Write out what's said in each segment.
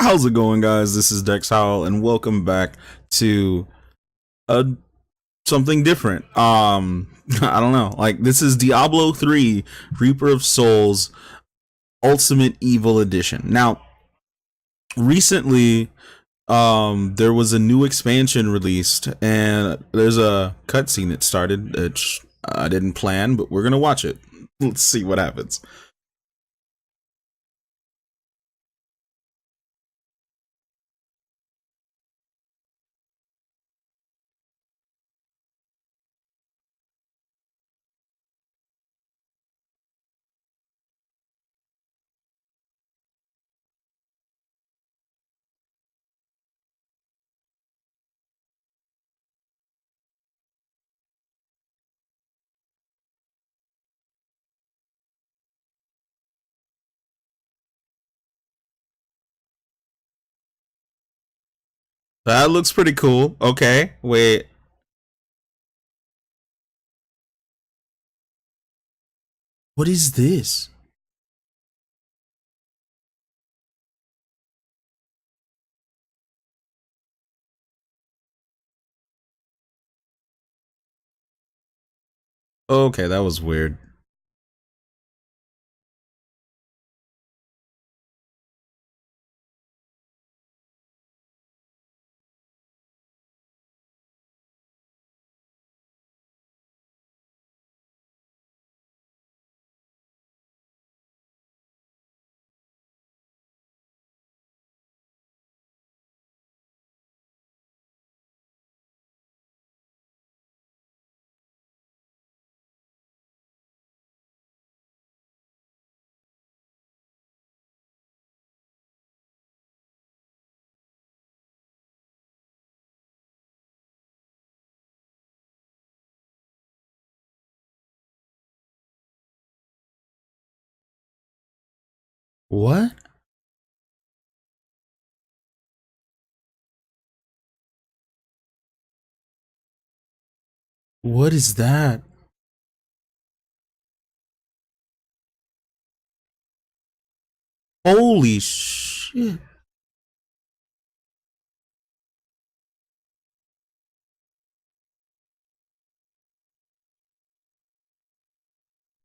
How's it going, guys? This is DexHowl, and welcome back to uh something different. I don't know. Like, this is Diablo 3 Reaper of Souls Ultimate Evil Edition. Now, recently there was a new expansion released, and there's a cutscene that started, which I didn't plan, but we're gonna watch it. Let's see what happens. That looks pretty cool. Okay, wait. What is this? Okay, that was weird. What? What is that? Holy shit.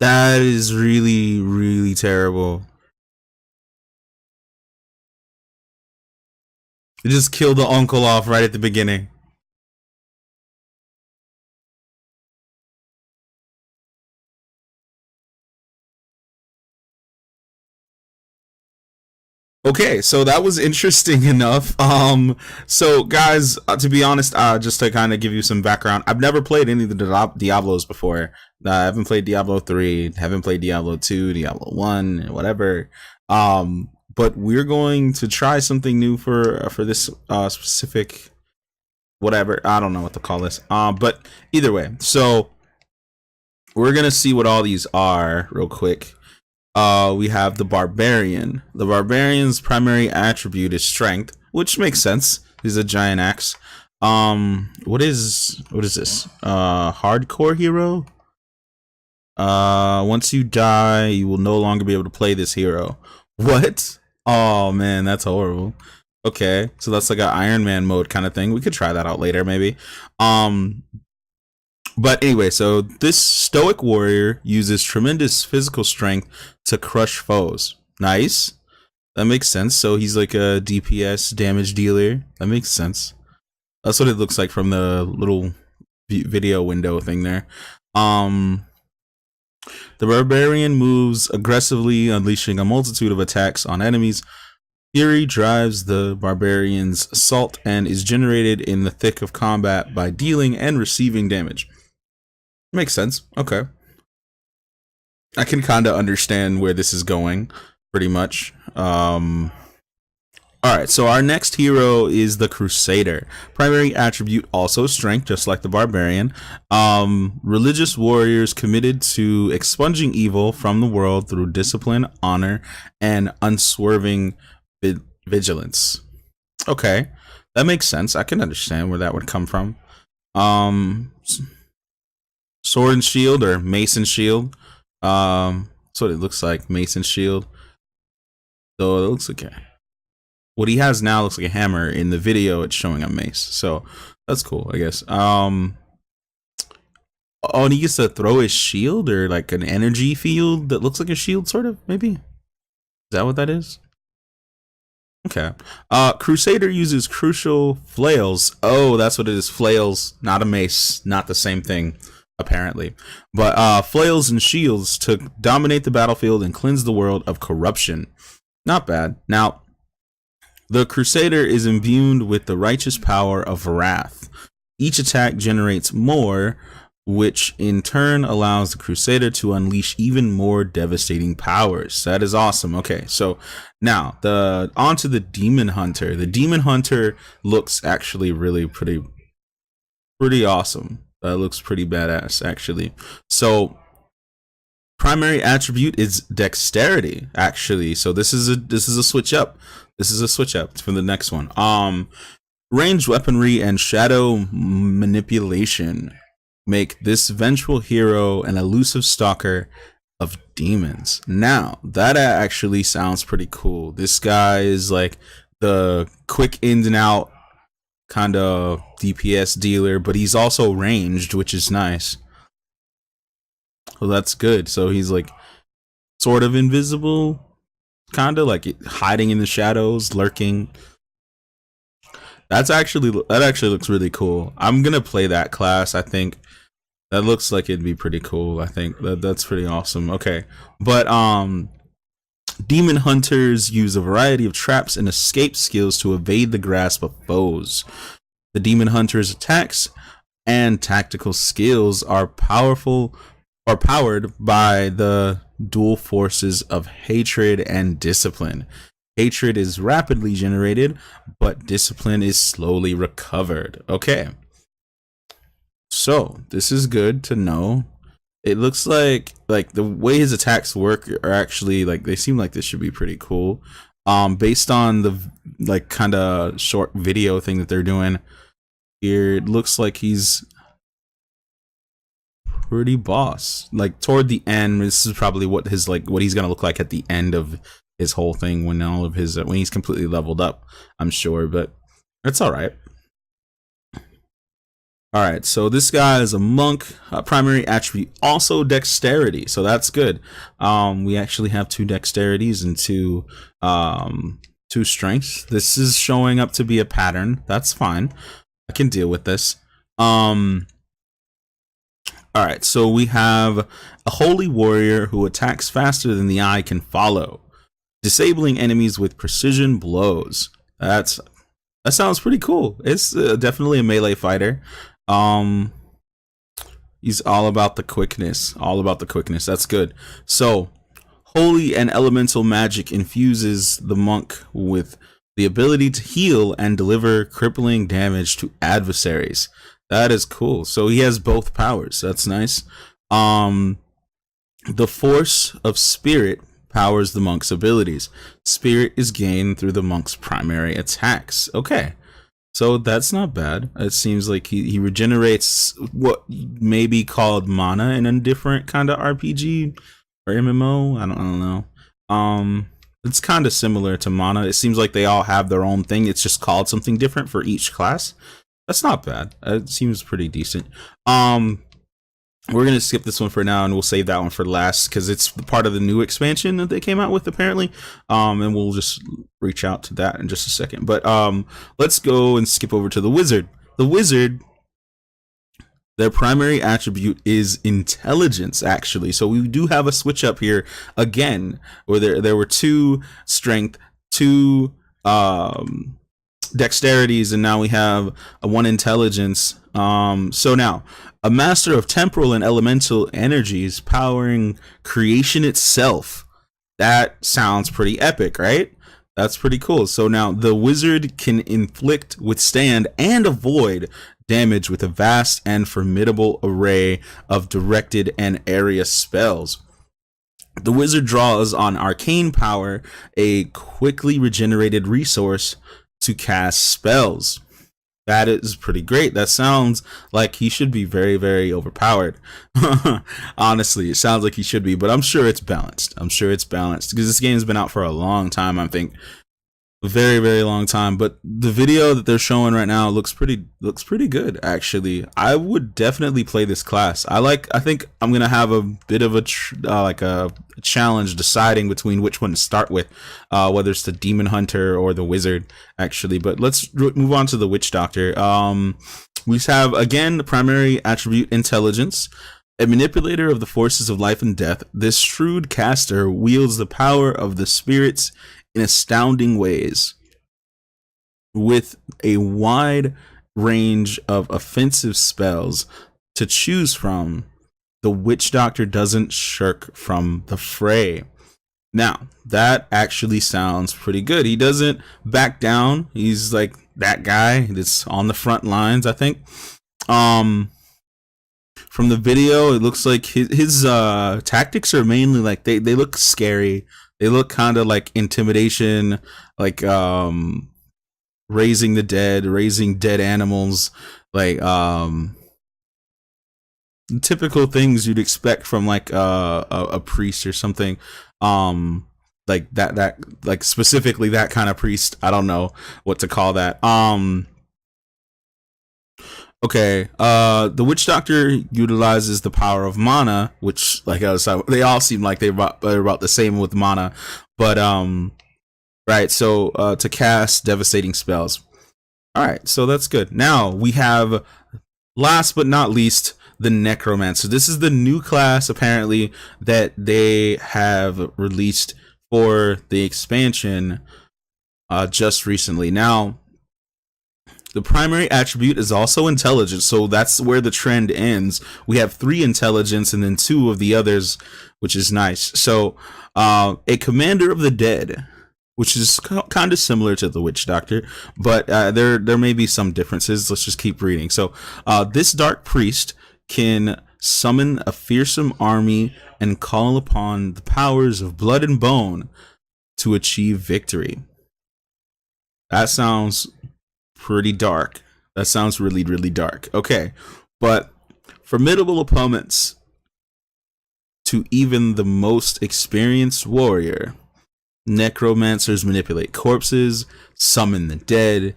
That is really, really terrible. It just killed the uncle off right at the beginning. Okay, so that was interesting enough. So guys, to be honest, just to kind of give you some background, I've never played any of the Diablos before. I haven't played Diablo 3, haven't played Diablo 2, Diablo 1, whatever. But we're going to try something new for this specific whatever. I don't know what to call this. But either way, so we're gonna see what all these are real quick. We have the barbarian. The barbarian's primary attribute is strength, which makes sense. He's a giant axe. What is this? Hardcore hero. Once you die, you will no longer be able to play this hero. What? Oh man, that's horrible. Okay, so that's like an Iron Man mode kind of thing. We could try that out later, maybe. Um, but anyway, so this stoic warrior uses tremendous physical strength to crush foes. Nice. That makes sense. So he's like a DPS damage dealer. That makes sense. That's what it looks like from the little video window thing there. Um, the barbarian moves aggressively, unleashing a multitude of attacks on enemies. Fury drives the barbarian's assault and is generated in the thick of combat by dealing and receiving damage. Makes sense. Okay. I can kind of understand where this is going, pretty much. All right, so our next hero is the Crusader. Primary attribute also strength, just like the Barbarian. Religious warriors committed to expunging evil from the world through discipline, honor, and unswerving vigilance. Okay, that makes sense. I can understand where that would come from. Um, Sword and shield or mace and shield. That's what it looks like. Mace and shield. So it looks okay. what he has now looks like a hammer. In the video, it's showing a mace. So that's cool, I guess. Oh, and he gets to throw his shield, or like an energy field that looks like a shield, sort of, maybe? Is that what that is? Okay. Crusader uses crucial flails. Oh, that's what it is. Flails, not a mace. Not the same thing, apparently. But flails and shields to dominate the battlefield and cleanse the world of corruption. Not bad. Now, the Crusader is imbued with the righteous power of wrath. Each attack generates more, which in turn allows the Crusader to unleash even more devastating powers. That is awesome. Okay, so now onto the Demon Hunter. The Demon Hunter looks actually really pretty awesome. Looks pretty badass, actually. So primary attribute is dexterity, actually. So this is a switch up. This is a switch up for the next one. Ranged weaponry and shadow manipulation make this vengeful hero an elusive stalker of demons. Now, that actually sounds pretty cool. This guy is like the quick in and out kind of DPS dealer, but he's also ranged, which is nice. Well, that's good. So he's like sort of invisible, kind of like hiding in the shadows, lurking. That actually looks really cool. I'm gonna play that class, I think. That looks like it'd be pretty cool. I think that's pretty awesome. Okay, but demon hunters use a variety of traps and escape skills to evade the grasp of foes. The demon hunter's attacks and tactical skills are powered by the dual forces of hatred and discipline. Hatred is rapidly generated, but discipline is slowly recovered. Okay. So this is good to know. It looks like the way his attacks work are actually like, they seem like this should be pretty cool. Based on the like kind of short video thing that they're doing here, it looks like he's pretty boss. Like toward the end, this is probably what he's gonna look like at the end of his whole thing, when when he's completely leveled up, I'm sure, but it's all right. All right, so this guy is a monk. Primary attribute also dexterity, so that's good. We actually have 2 dexterities and 2 strengths. This is showing up to be a pattern. That's fine. I can deal with this. All right, so we have a holy warrior who attacks faster than the eye can follow, disabling enemies with precision blows. That sounds pretty cool. It's definitely a melee fighter. He's all about the quickness. That's good. So holy and elemental magic infuses the monk with the ability to heal and deliver crippling damage to adversaries. That is cool. So he has both powers. That's nice. The force of spirit powers the monk's abilities. Spirit is gained through the monk's primary attacks. Okay. So that's not bad. It seems like he regenerates what may be called mana in a different kind of RPG or MMO. I don't know. It's kind of similar to mana. It seems like they all have their own thing. It's just called something different for each class. That's not bad. It seems pretty decent. We're going to skip this one for now, and we'll save that one for last because it's part of the new expansion that they came out with, apparently. And we'll just reach out to that in just a second. But let's go and skip over to the wizard. The wizard, their primary attribute is intelligence, actually. So we do have a switch up here again, where there were 2 strength, 2 dexterities, and now we have a 1 intelligence. So now, a master of temporal and elemental energies powering creation itself. That sounds pretty epic, right? That's pretty cool. So now the wizard can inflict, withstand, and avoid damage with a vast and formidable array of directed and area spells. The wizard draws on arcane power, a quickly regenerated resource, to cast spells. That is pretty great. That sounds like he should be very, very overpowered. Honestly, it sounds like he should be, but I'm sure it's balanced. Because this game's been out for a long time. I think very very long time, but the video that they're showing right now looks pretty good actually. I would definitely play this class. I think I'm gonna have a bit of a like a challenge deciding between which one to start with, whether it's the demon hunter or the wizard actually. But let's move on to the witch doctor. We have again the primary attribute intelligence. A manipulator of the forces of life and death, this shrewd caster wields the power of the spirits in astounding ways. With a wide range of offensive spells to choose from, the witch doctor doesn't shirk from the fray. Now, that actually sounds pretty good. He doesn't back down. He's like that guy that's on the front lines, I think. From the video, it looks like his tactics are mainly like they look scary. They look kind of like intimidation, like raising the dead, raising dead animals, like typical things you'd expect from like a priest or something. Like that like specifically that kind of priest. I don't know what to call that. Okay, the witch doctor utilizes the power of mana, which, like I was saying, they all seem like they're about the same with mana, but right. So to cast devastating spells. All right, so that's good. Now we have, last but not least, the necromancer. This is the new class apparently that they have released for the expansion just recently. Now, the primary attribute is also intelligence, so that's where the trend ends. We have 3 intelligence and then 2 of the others, which is nice. So, a commander of the dead, which is kind of similar to the witch doctor, but there may be some differences. Let's just keep reading. So, this dark priest can summon a fearsome army and call upon the powers of blood and bone to achieve victory. That sounds pretty dark. That sounds really, really dark. Okay, but formidable opponents to even the most experienced warrior. Necromancers manipulate corpses, summon the dead,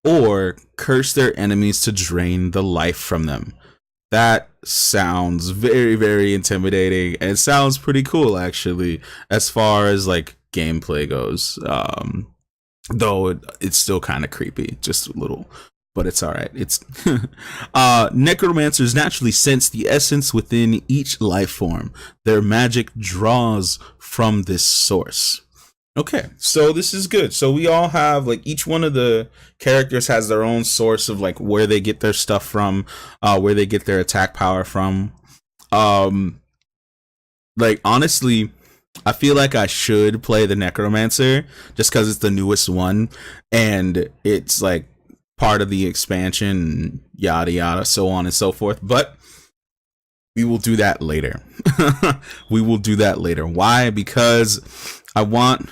or curse their enemies to drain the life from them. That sounds very, very intimidating, and it sounds pretty cool actually, as far as like gameplay goes. Though it's still kind of creepy, just a little, but it's all right. It's necromancers naturally sense the essence within each life form. Their magic draws from this source. Okay, so this is good. So we all have, like, each one of the characters has their own source of like where they get their stuff from, where they get their attack power from. Like, honestly, I feel like I should play the necromancer just because it's the newest one and it's like part of the expansion, yada yada, so on and so forth. But we will do that later. We will do that later. Why? Because I want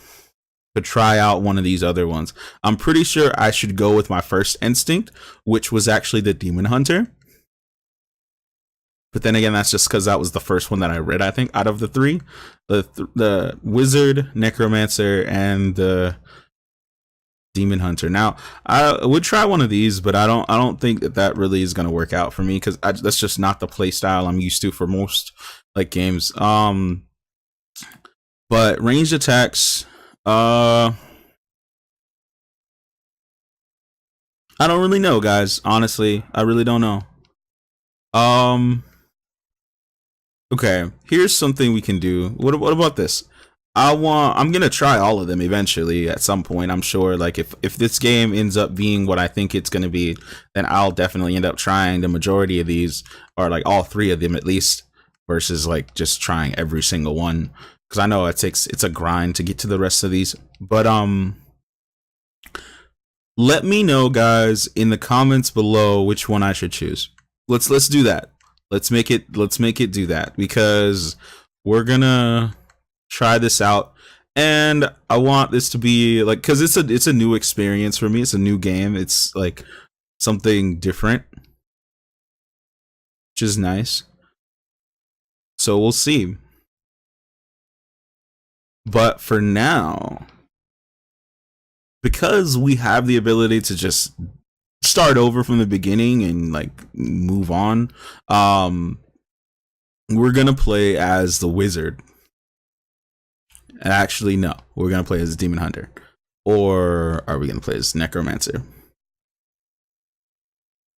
to try out one of these other ones. I'm pretty sure I should go with my first instinct, which was actually the demon hunter. But then again, that's just because that was the first one that I read, I think, out of the 3. The wizard, necromancer, and the demon hunter. Now, I would try one of these, but I don't think that really is going to work out for me, because that's just not the play style I'm used to for most like games. But ranged attacks, I don't really know, guys. Honestly, I really don't know. Okay, here's something we can do. What about this? I'm gonna try all of them eventually at some point, I'm sure. Like, if this game ends up being what I think it's gonna be, then I'll definitely end up trying the majority of these, or like all 3 of them at least, versus like just trying every single one, because I know it's a grind to get to the rest of these. But let me know, guys, in the comments below which one I should choose. Let's do that. Let's make it do that, because we're gonna try this out, and I want this to be like, because it's a new experience for me. It's a new game. It's like something different, which is nice. So we'll see. But for now, because we have the ability to just start over from the beginning and like move on. We're gonna play as the wizard. Actually, no, we're gonna play as demon hunter, or are we gonna play as necromancer?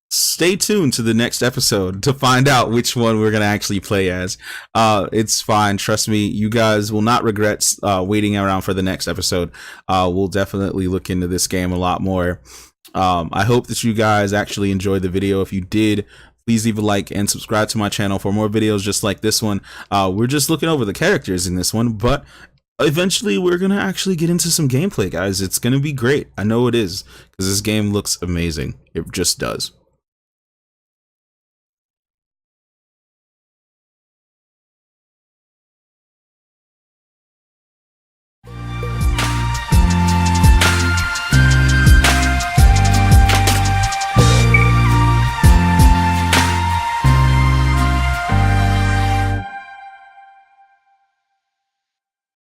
Stay tuned to the next episode to find out which one we're gonna actually play as. It's fine, trust me, you guys will not regret waiting around for the next episode. We'll definitely look into this game a lot more. I hope that you guys actually enjoyed the video. If you did, please leave a like and subscribe to my channel for more videos just like this one. We're just looking over the characters in this one, but eventually we're gonna actually get into some gameplay, guys. It's gonna be great. I know it is, because this game looks amazing. It just does.